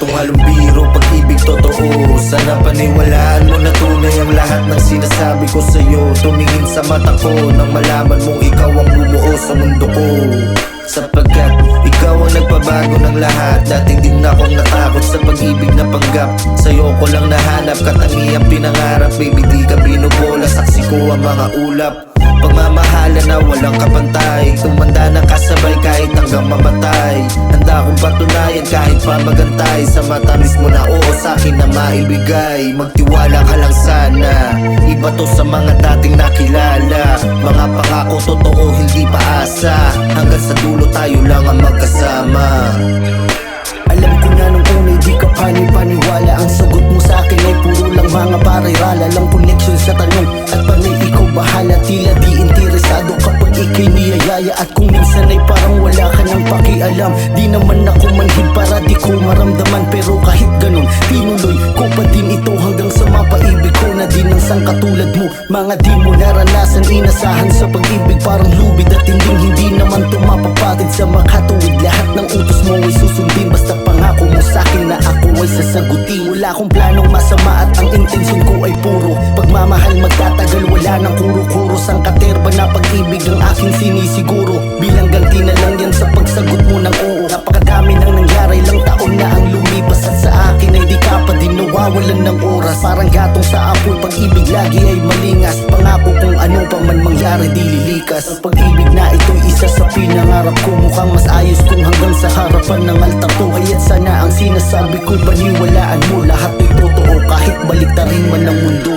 halong biro, pag-ibig totoo. Sana paniwalaan mo na tunay ang lahat ng sinasabi ko sa'yo. Tumingin sa mata ko nang malaman mong ikaw ang bumuo sa mundo ko. Sapagkat ikaw ang nagpabago ng lahat. Dati din akong natakot sa pag-ibig na panggap. Sa'yo ko lang nahanap katangiang pinangarap. Baby di ka binubola, saksi ko ang mga ulap. Pagmamahala na walang kapantay. Tumanda na kasabay kahit hanggang mamatay. Handa kong patunayan kahit pa magantay. Sa mata mismo na oo sa'kin na maibigay. Magtiwala ka lang sana. Iba to sa mga dating nakilala. Mga pangako totoo hindi paasa. Hanggang sa dulo tayo lang ang magkasama. Alam ko na nung unay di ka paniwala. Ang sagot mo sa akin ay puro lang mga parirala. Lang connection sa tanong at panay ikaw bahala. Tila di interesado kapag ikay niyayaya. At kung minsan ay parang wala ka nang pakialam. Di naman ako manhid para di ko maramdaman. Pero kahit ganun, tinuloy ko pa din ito hanggang sa mapaibig ko na din ang sang katulad mo. Mga di mo naranasan, inasahan sa pag-ibig. Parang lubid at hindi naman tumapapatid sa makatuwid. Lahat ng utos mo ay susundin. Basta pangako mo sa'kin na ako ay sasagutin. Wala akong planong masama at ang intensyon ko ay puro pagmamahal magtatagal, wala nang kuro-kuro. Sang katerba na pag-ibig ang aking sinisiguro. Bilang ganti na lang yan sa pagsagot mo ng oo. Napakadami nang nangyari, ilang taon na ang lumipas. At sa akin ay di ka pa din nawawalan ng oras. Parang gatong sa apoy, pag-ibig lagi ay malingas. Pangako kung ano pa man mangyari di lilikas. Ang pag-ibig na ito'y isa sa pinangarap ko. Mukhang mas ayos kung hanggang sa harapan ng altar to. Kaya't sana ang sinasabi ko'y paniwalaan mo. Lahat ay totoo kahit baliktarin man ang mundo.